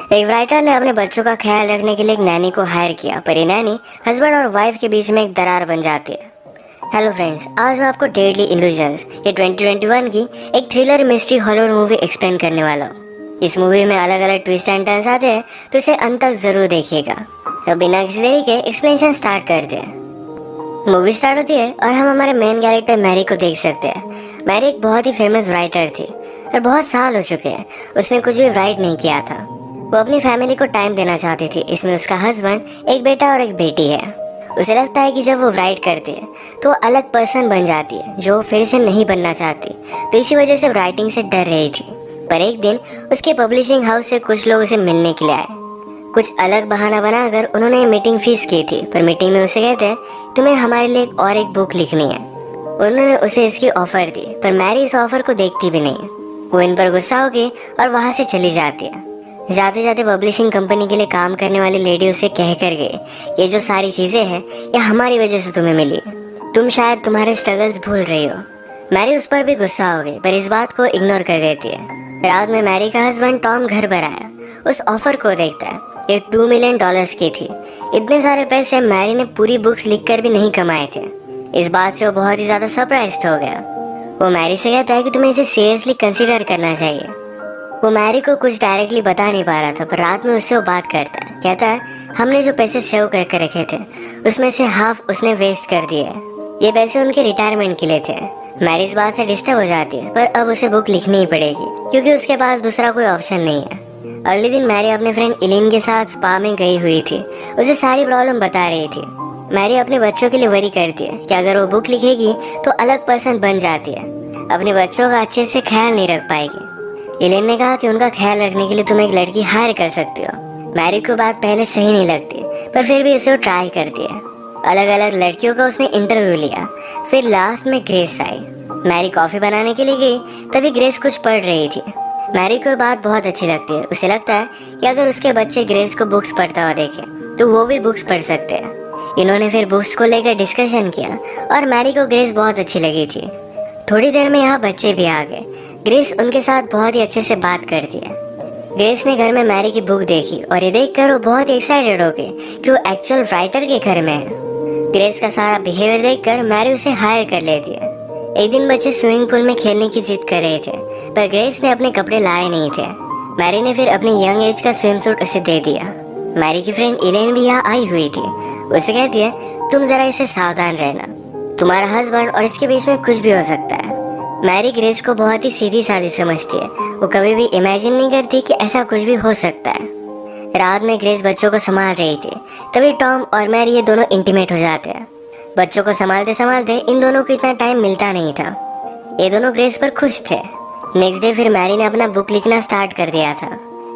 एक राइटर ने अपने बच्चों का ख्याल रखने के लिए एक नैनी को हायर किया, पर ये नैनी हस्बैंड और वाइफ के बीच में एक दरार बन जाती है। हेलो फ्रेंड्स, आज मैं आपको डेडली इल्यूजन्स ये 2021 की एक thriller mystery horror movie explain करने वाला हूँ। इस मूवी में अलग अलग ट्विस्ट एंड टर्न्स आते हैं, तो इसे अंत तक जरूर देखिएगा। तो बिना किसी देरी के एक्सप्लेनेशन स्टार्ट करते हैं। मूवी स्टार्ट होती है और हम हमारे मेन कैरेक्टर मैरी को देख सकते हैं। मैरी एक बहुत ही फेमस राइटर थी और बहुत साल हो चुके हैं उसने कुछ भी राइट नहीं किया था। वो अपनी फैमिली को टाइम देना चाहती थी। इसमें उसका हस्बैंड, एक बेटा और एक बेटी है। उसे लगता है कि जब वो राइट करती है तो वो अलग पर्सन बन जाती है जो वो फिर से नहीं बनना चाहती, तो इसी वजह से राइटिंग से डर रही थी। पर एक दिन उसके पब्लिशिंग हाउस से कुछ लोग उसे मिलने के लिए आए। कुछ अलग बहाना बनाकर उन्होंने मीटिंग फीस की थी, पर मीटिंग में उसे कहते हैं तुम्हें हमारे लिए और एक बुक लिखनी है। उन्होंने उसे इसकी ऑफर दी, पर मैरी इस ऑफर को देखती भी नहीं। वो इन पर गुस्सा हो गई और वहाँ से चली जाती है। जाते जाते पब्लिशिंग कंपनी के लिए काम करने वाली लेडी उसे कह कर गई, ये जो सारी चीजें हैं ये हमारी वजह से तुम्हें मिली, तुम शायद तुम्हारे स्ट्रगल्स भूल रही हो। मैरी उस पर भी गुस्सा हो गई, पर इस बात को इग्नोर कर देती है। रात में मैरी का हस्बैंड टॉम घर पर आया। उस ऑफर को देखता है। ये $2 मिलियन की थी। इतने सारे पैसे मैरी ने पूरी बुक्स लिख कर भी नहीं कमाए थे। इस बात से वो बहुत ही ज्यादा सरप्राइज्ड हो गया। वो मैरी से कहता है कि तुम्हें इसे सीरियसली कंसीडर करना चाहिए। वो मैरी को कुछ डायरेक्टली बता नहीं पा रहा था, पर रात में उससे वो बात करता है। कहता है हमने जो पैसे सेव करके रखे थे उसमें से हाफ उसने वेस्ट कर दिए। ये पैसे उनके रिटायरमेंट के लिए थे। मैरी इस बात से डिस्टर्ब हो जाती है, पर अब उसे बुक लिखनी ही पड़ेगी क्योंकि उसके पास दूसरा कोई ऑप्शन नहीं है। अगले दिन मैरी अपने फ्रेंड इलिन के साथ स्पा में गई हुई थी। उसे सारी प्रॉब्लम बता रही थी। मैरी अपने बच्चों के लिए वरी करती है कि अगर वो बुक लिखेगी तो अलग पर्सन बन जाती है, अपने बच्चों का अच्छे से ख्याल नहीं रख पाएगी। इलेन ने कहा कि उनका ख्याल रखने के लिए तुम एक लड़की हायर कर सकती हो। मैरी को बात पहले सही नहीं लगती, पर फिर भी उसे ट्राई करती है। अलग अलग लड़कियों का उसने इंटरव्यू लिया। फिर लास्ट में ग्रेस आई। मैरी कॉफी बनाने के लिए गई, तभी ग्रेस कुछ पढ़ रही थी। मैरी को बात बहुत अच्छी लगती है। उसे लगता है कि अगर उसके बच्चे ग्रेस को बुक्स पढ़ता हुआ देखे तो वो भी बुक्स पढ़ सकते हैं। इन्होंने फिर बुक्स को लेकर डिस्कशन किया और मैरी को ग्रेस बहुत अच्छी लगी थी। थोड़ी देर में यहाँ बच्चे भी आ गए। ग्रेस उनके साथ बहुत ही अच्छे से बात करती है। ग्रेस ने घर में मैरी की बुक देखी और ये देखकर वो बहुत ही एक्साइटेड हो गई कि वो एक्चुअल राइटर के घर में है। ग्रेस का सारा बिहेवियर देखकर मैरी उसे हायर कर लेती है। एक दिन बच्चे स्विमिंग पूल में खेलने की जिद कर रहे थे, पर ग्रेस ने अपने कपड़े लाए नहीं थे। मैरी ने फिर अपने यंग एज का स्विम सूट उसे दे दिया। मैरी की फ्रेंड इलेन भी यहाँ आई हुई थी। उसे कहती है तुम जरा इसे सावधान रहना, तुम्हारा हस्बैंड और इसके बीच में कुछ भी हो सकता है। मैरी ग्रेस को बहुत ही सीधी सादी समझती है। वो कभी भी इमेजिन नहीं करती कि ऐसा कुछ भी हो सकता है। रात में ग्रेस बच्चों को संभाल रही थी, तभी टॉम और मैरी ये दोनों इंटीमेट हो जाते हैं। बच्चों को संभालते संभालते इन दोनों को इतना टाइम मिलता नहीं था। ये दोनों ग्रेस पर खुश थे। नेक्स्ट डे फिर मैरी ने अपना बुक लिखना स्टार्ट कर दिया था।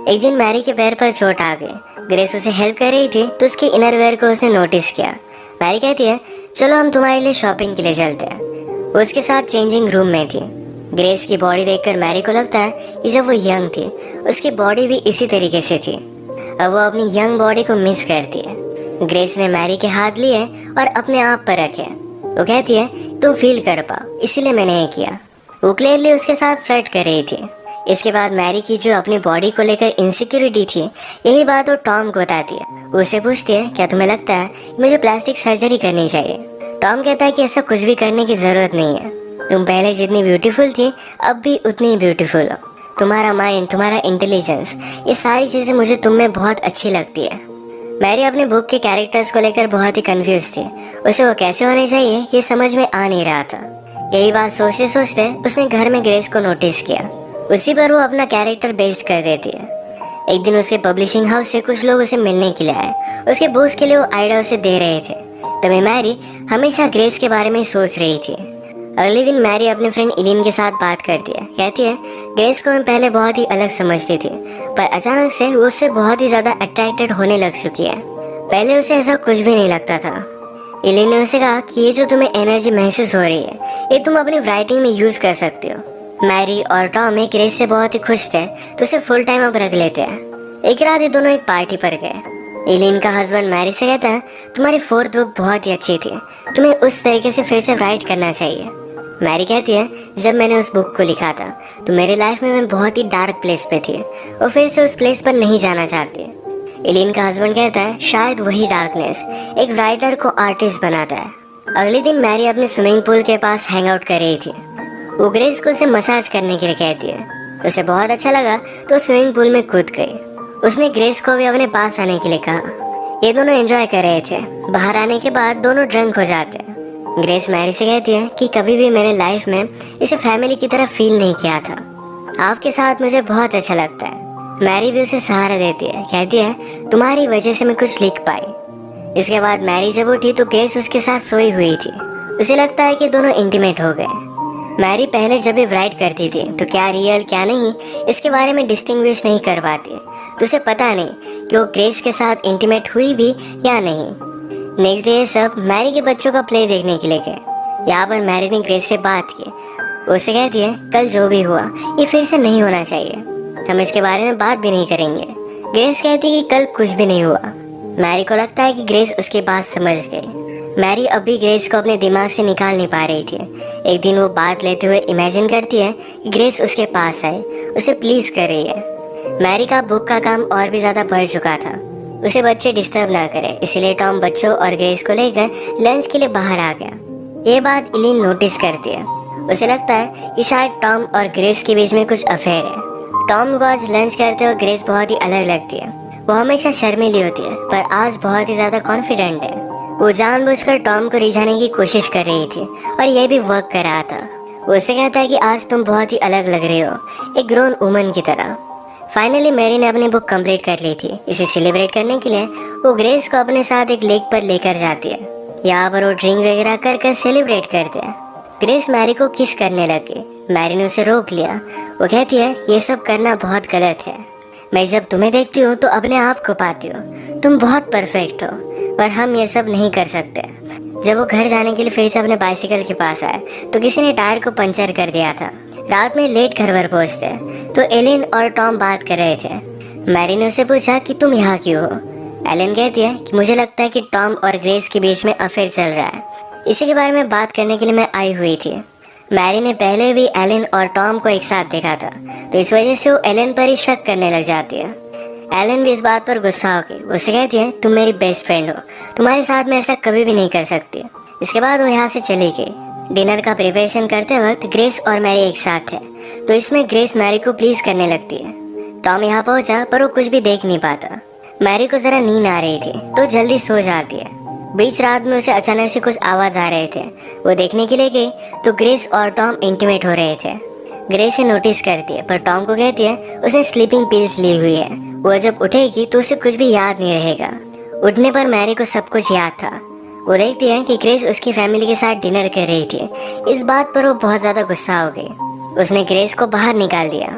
एक दिन मैरी के पैर पर चोट आ गई। ग्रेस उसे हेल्प कर रही थी तो उसके इनरवेयर को उसने नोटिस किया। मैरी कहती है चलो हम तुम्हारे लिए शॉपिंग के लिए चलते हैं। वो उसके साथ चेंजिंग रूम में थी। ग्रेस की बॉडी देखकर मैरी को लगता है कि जब वो यंग थी उसकी बॉडी भी इसी तरीके से थी। अब वो अपनी यंग बॉडी को मिस करती है। ग्रेस ने मैरी के हाथ लिए और अपने आप पर रखे। वो कहती है तुम फील कर पाओ, इसीलिए मैंने ये किया। वो क्लियरली उसके साथ फ्लर्ट कर रही थी। इसके बाद मैरी की जो अपनी बॉडी को लेकर इनसिक्योरिटी थी, यही बात वो टॉम को बताती है। उसे पूछती है क्या तुम्हें लगता है मुझे प्लास्टिक सर्जरी करनी चाहिए। टॉम कहता है कि ऐसा कुछ भी करने की जरूरत नहीं है। तुम पहले जितनी ब्यूटीफुल थी अब भी उतनी ही ब्यूटीफुल हो। तुम्हारा माइंड, तुम्हारा इंटेलिजेंस, ये सारी चीजें मुझे तुम में बहुत अच्छी लगती है। मैरी अपने बुक के कैरेक्टर्स को लेकर बहुत ही कंफ्यूज थी। उसे वो कैसे होने चाहिए ये समझ में आ नहीं रहा था। यही बात सोचते सोचते उसने घर में ग्रेस को नोटिस किया। उसी पर वो अपना कैरेक्टर बेस्ड कर देती है। एक दिन उसके पब्लिशिंग हाउस से कुछ लोग उसे मिलने के लिए आए। उसके बुक्स के लिए वो आइडिया उसे दे रहे थे। तभी मैरी हमेशा ग्रेस के बारे में सोच रही थी। अगले दिन मैरी अपने फ्रेंड इलिन के साथ बात करती है। कहती है ग्रेस को मैं पहले बहुत ही अलग समझती थी, पर अचानक से वो उससे बहुत ही ज्यादा अट्रैक्टेड होने लग चुकी है। पहले उसे ऐसा कुछ भी नहीं लगता था। इलिन ने उसे कहा कि ये जो तुम्हें एनर्जी महसूस हो रही है ये तुम अपनी राइटिंग में यूज कर सकते हो। मैरी और टॉम एक ग्रेस से बहुत ही खुश थे, तो उसे फुल टाइम अब रख लेते हैं। एक रात ये दोनों एक पार्टी पर गए। इलिन का हस्बैंड मैरी से कहता है तुम्हारी 4th बुक बहुत ही अच्छी थी, तुम्हें उस तरीके से फिर से राइट करना चाहिए। मैरी कहती है, जब मैंने उस बुक को लिखा था तो मेरे लाइफ में मैं बहुत ही डार्क प्लेस पे थी और फिर से उस प्लेस पर नहीं जाना चाहती। एलिन का हस्बैंड कहता है, शायद वही डार्कनेस एक राइटर को आर्टिस्ट बनाता है। अगले दिन मैरी अपने स्विमिंग पूल के पास हैंग आउट कर रही थी। वो ग्रेस को उसे मसाज करने के लिए कहती है। उसे बहुत अच्छा लगा तो स्विमिंग पूल में कूद गई। उसने ग्रेस को भी अपने पास आने के लिए कहा। ये दोनों एंजॉय कर रहे थे। बाहर आने के बाद दोनों ड्रंक हो जाते हैं। ग्रेस मैरी से कहती है कि कभी भी मैंने लाइफ में इसे फैमिली की तरह फील नहीं किया था। आपके साथ मुझे बहुत अच्छा लगता है। मैरी भी उसे सहारा देती है, कहती है, तुम्हारी वजह से मैं कुछ लिख पाई। इसके बाद मैरी जब उठी तो ग्रेस उसके साथ सोई हुई थी। उसे लगता है कि दोनों इंटीमेट हो गए। मैरी पहले जब भी राइट करती थी तो क्या रियल क्या नहीं इसके बारे में डिस्टिंग्विश नहीं कर पाती, तो उसे पता नहीं कि वो ग्रेस के साथ इंटीमेट हुई भी या नहीं। नेक्स्ट डे सब मैरी के बच्चों का प्ले देखने के लिए गए। यहाँ पर मैरी ने ग्रेस से बात की। उसे कहती है, कल जो भी हुआ ये फिर से नहीं होना चाहिए, हम इसके बारे में बात भी नहीं करेंगे। ग्रेस कहती है कि कल कुछ भी नहीं हुआ। मैरी को लगता है कि ग्रेस उसकी बात समझ गई। मैरी अब भी ग्रेस को अपने दिमाग से निकाल नहीं पा रही थी। एक दिन वो बात लेते हुए इमेजिन करती है कि ग्रेस उसके पास आए, उसे प्लीज कर रही है। मैरी का बुक का काम और भी ज्यादा बढ़ चुका था। उसे बच्चे डिस्टर्ब ना करे, इसलिए टॉम बच्चों और ग्रेस को लेकर लंच के लिए बाहर आ गया। ये बात एलिन नोटिस करती है। उसे लगता है कि शायद टॉम और ग्रेस के बीच में कुछ अफेयर है। टॉम को आज लंच करते हुए ग्रेस बहुत ही अलग लगती है। वो हमेशा शर्मीली होती है पर आज बहुत ही ज्यादा कॉन्फिडेंट है। वो जानबूझकर टॉम को रिझाने की कोशिश कर रही थी और यह भी वर्क कर रहा था। वो उसे कहता है कि आज तुम बहुत ही अलग लग रहे हो, एक ग्रोन वुमन की तरह। फाइनली मैरी ने अपनी बुक कंप्लीट कर ली थी। इसे सेलिब्रेट करने के लिए वो ग्रेस को अपने साथ एक लेक पर लेकर जाती है। यहाँ पर वो ड्रिंक वगैरह कर सेलिब्रेट करते हैं। ग्रेस मैरी को किस करने लगी। मैरी ने उसे रोक लिया। वो कहती है, ये सब करना बहुत गलत है। मैं जब तुम्हें देखती हूँ तो अपने आप को पाती हूँ। तुम बहुत परफेक्ट हो पर हम ये सब नहीं कर सकते। जब वो घर जाने के लिए फिर से अपने बाइसिकल के पास आए तो किसी ने टायर को पंचर कर दिया था। रात में लेट घर पर पहुंचते तो एलिन और टॉम बात कर रहे थे। मैरी ने उसे पूछा कि तुम यहाँ क्यों हो। एलिन कहती है कि मुझे लगता है कि टॉम और ग्रेस के बीच में अफेयर चल रहा है, इसी के बारे में बात करने के लिए मैं आई हुई थी। मैरी ने पहले भी एलिन और टॉम को एक साथ देखा था तो इस वजह से वो एलिन पर ही शक करने लग जाती है। एलिन भी इस बात पर गुस्सा हो गई। उसे कहती है, तुम मेरी बेस्ट फ्रेंड हो, तुम्हारे साथ मैं ऐसा कभी भी नहीं कर सकती। इसके बाद वो यहाँ से चली गई। डिनर का प्रिपरेशन करते वक्त ग्रेस और मैरी एक साथ है तो इसमें ग्रेस मैरी को प्लीज करने लगती है। टॉम यहाँ पहुंचा पर वो कुछ भी देख नहीं पाता। मैरी को जरा नींद आ रही थी तो जल्दी सो जाती है। बीच रात में उसे अचानक से कुछ आवाज आ रहे थे। वो देखने के लिए गई तो ग्रेस और टॉम इंटीमेट हो रहे थे। ग्रेस से नोटिस करती है पर टॉम को कहती है उसने स्लीपिंग पिल्स ली हुई है, वो जब उठेगी तो उसे कुछ भी याद नहीं रहेगा। उठने पर मैरी को सब कुछ याद था। वो देखती है कि ग्रेस उसकी फैमिली के साथ डिनर कर रही थी। इस बात पर वो बहुत ज्यादा गुस्सा हो गई। उसने ग्रेस को बाहर निकाल दिया।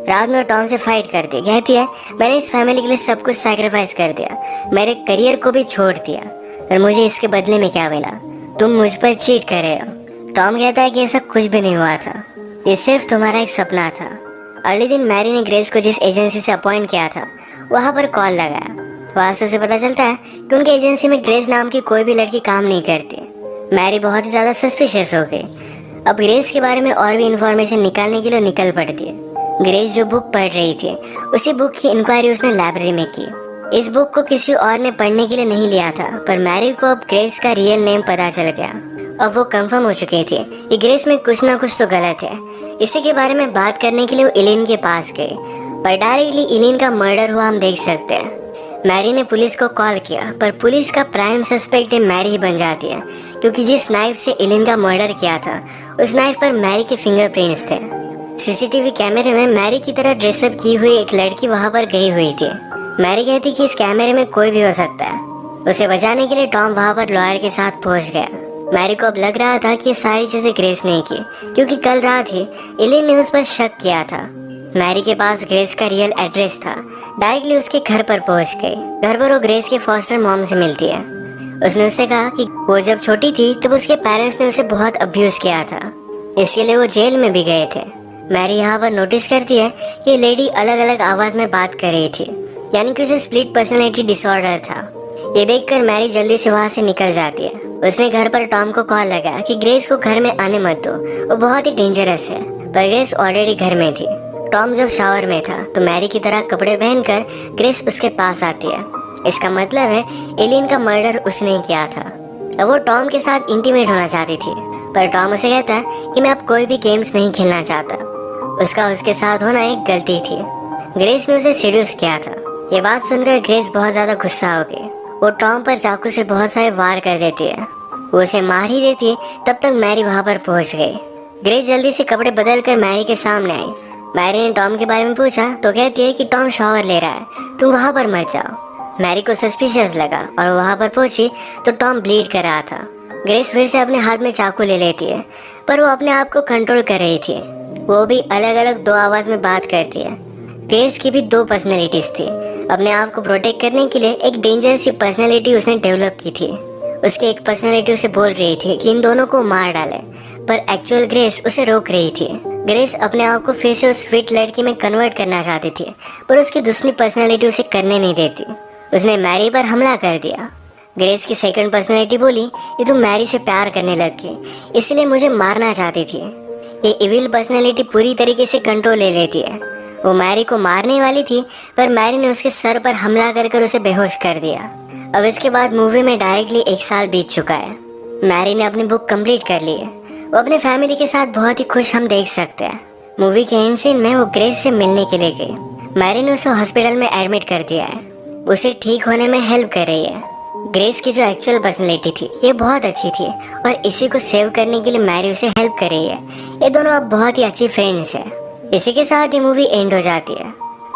रात में टॉम से फाइट कर दी। कहती है, मैंने इस फैमिली के लिए सब कुछ सैक्रिफाइस कर दिया, मेरे करियर को भी छोड़ दिया, पर मुझे इसके बदले में क्या मिला? तुम मुझ पर चीट कर रहे हो। टॉम कहता है कि ऐसा कुछ भी नहीं हुआ था, ये सिर्फ तुम्हारा एक सपना था। अगले दिन मैरी ने ग्रेस को जिस एजेंसी से अपॉइंट किया था वहाँ पर कॉल लगाया। वहाँ से उसे पता चलता है कि उनकी एजेंसी में ग्रेस नाम की कोई भी लड़की काम नहीं करती। मैरी बहुत ही ज़्यादा सस्पिशियस हो गई। अब ग्रेस के बारे में और भी इंफॉर्मेशन निकालने के लिए निकल पड़ती है। ग्रेस जो बुक पढ़ रही थी उसी बुक की इंक्वायरी उसने लाइब्रेरी में की। इस बुक को किसी और ने पढ़ने के लिए नहीं लिया था पर मैरी को अब ग्रेस का रियल नेम पता चल गया। अब वो कंफर्म हो चुकी थी कि ग्रेस में कुछ ना कुछ तो गलत है। इसी के बारे में बात करने के लिए वो एलिन के पास गई पर डायरेक्टली एलिन का मर्डर हुआ हम देख सकते हैं। मैरी ने पुलिस को कॉल किया पर पुलिस का प्राइम सस्पेक्ट मैरी ही बन जाती है क्योंकि जिस नाइफ से एलिन का मर्डर किया था उस नाइफ पर मैरी के फिंगरप्रिंट्स थे। सीसीटीवी कैमरे में मैरी की तरह ड्रेसअप की हुई एक लड़की वहां पर गई हुई थी। मैरी कहती कि इस कैमरे में कोई भी हो सकता है। उसे बचाने के लिए टॉम वहां पर लॉयर के साथ पहुंच गया। मैरी को अब लग रहा था कि ये सारी चीजें ग्रेस ने की क्योंकि कल रात ही एलिन ने उस पर शक किया था। मैरी के पास ग्रेस का रियल एड्रेस था। डायरेक्टली उसके घर पर पहुंच गई। घर पर वो ग्रेस के फॉस्टर मॉम से मिलती है। उसने उससे कहा कि वो जब छोटी थी तब उसके पेरेंट्स ने उसे बहुत अब्यूज किया था, इसके लिए वो जेल में भी गए थे। मैरी यहाँ पर नोटिस करती है कि लेडी अलग अलग आवाज में बात कर रही थी, यानी कि उसे स्प्लिट पर्सनैलिटी डिसऑर्डर था। ये देखकर मैरी जल्दी से वहाँ से निकल जाती है। उसने घर पर टॉम को कॉल लगाया कि ग्रेस को घर में आने मत दो, वो बहुत ही डेंजरस है। पर ग्रेस ऑलरेडी घर में थी। टॉम जब शावर में था तो मैरी की तरह कपड़े पहनकर ग्रेस उसके पास आती है। इसका मतलब है एलिन का मर्डर उसने ही किया था। अब वो टॉम के साथ इंटीमेट होना चाहती थी, पर टॉम उसे कहता है कि मैं अब कोई भी गेम्स नहीं खेलना चाहता। उसका उसके साथ होना एक गलती थी। ग्रेस ने उसे सीड्यूस किया था। ये बात सुनकर ग्रेस बहुत ज्यादा गुस्सा हो गई। वो टॉम पर चाकू से बहुत सारे वार कर देती है। वो उसे मार ही देती है, तब तक मैरी वहां पर पहुंच गई। ग्रेस जल्दी से कपड़े बदल कर मैरी के सामने आई। मैरी ने टॉम के बारे में पूछा तो कहती है कि टॉम शावर ले रहा है, तुम वहां पर मत जाओ। मैरी को सस्पिशियस लगा और वहां पर पहुंची तो टॉम ब्लीड कर रहा था। ग्रेस फिर से अपने हाथ में चाकू ले लेती है, पर वो अपने आप को कंट्रोल कर रही थी। वो भी अलग अलग दो आवाज में बात करती है। ग्रेस की भी दो पर्सनैलिटीज थी। अपने आप को प्रोटेक्ट करने के लिए एक डेंजरस सी पर्सनैलिटी उसने डेवलप की थी। उसकी एक पर्सनैलिटी उसे बोल रही थी कि इन दोनों को मार डाले, पर एक्चुअल ग्रेस उसे रोक रही थी। ग्रेस अपने आप को फिर से उस स्वीट लड़की में कन्वर्ट करना चाहती थी, पर उसकी दूसरी पर्सनैलिटी उसे करने नहीं देती। उसने मैरी पर हमला कर दिया। ग्रेस की सेकंड पर्सनैलिटी बोली कि तुम मैरी से प्यार करने लग गई, इसलिए मुझे मारना चाहती थी। ये इविल पर्सनैलिटी पूरी तरीके से कंट्रोल ले लेती है। वो मैरी को मारने वाली थी, पर मैरी ने उसके सर पर हमला कर उसे बेहोश कर दिया। अब इसके बाद मूवी में डायरेक्टली 1 साल बीत चुका है। मैरी ने अपनी बुक कंप्लीट कर ली है। वो अपने फैमिली के साथ बहुत ही खुश हम देख सकते हैं। मूवी के एंड सीन में वो ग्रेस से मिलने के लिए गई। मैरी ने उसे हॉस्पिटल में एडमिट कर दिया है। उसे ठीक होने में हेल्प कर रही है। ग्रेस की जो एक्चुअल पर्सनैलिटी थी ये बहुत अच्छी थी और इसी को सेव करने के लिए मैरी उसे हेल्प कर रही है। ये दोनों अब बहुत ही अच्छी फ्रेंड्स है। इसी के साथ ये मूवी एंड हो जाती है।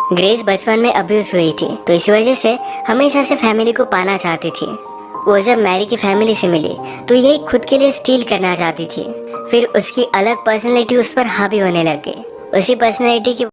ग्रेस बचपन में अब्यूज हुई थी, तो इसी वजह से हमेशा से फैमिली को पाना चाहती थी। वो जब मैरी की फैमिली से मिली तो ये खुद के लिए स्टील करना चाहती थी। फिर उसकी अलग पर्सनैलिटी उस पर हावी होने लग गई। उसी पर्सनैलिटी की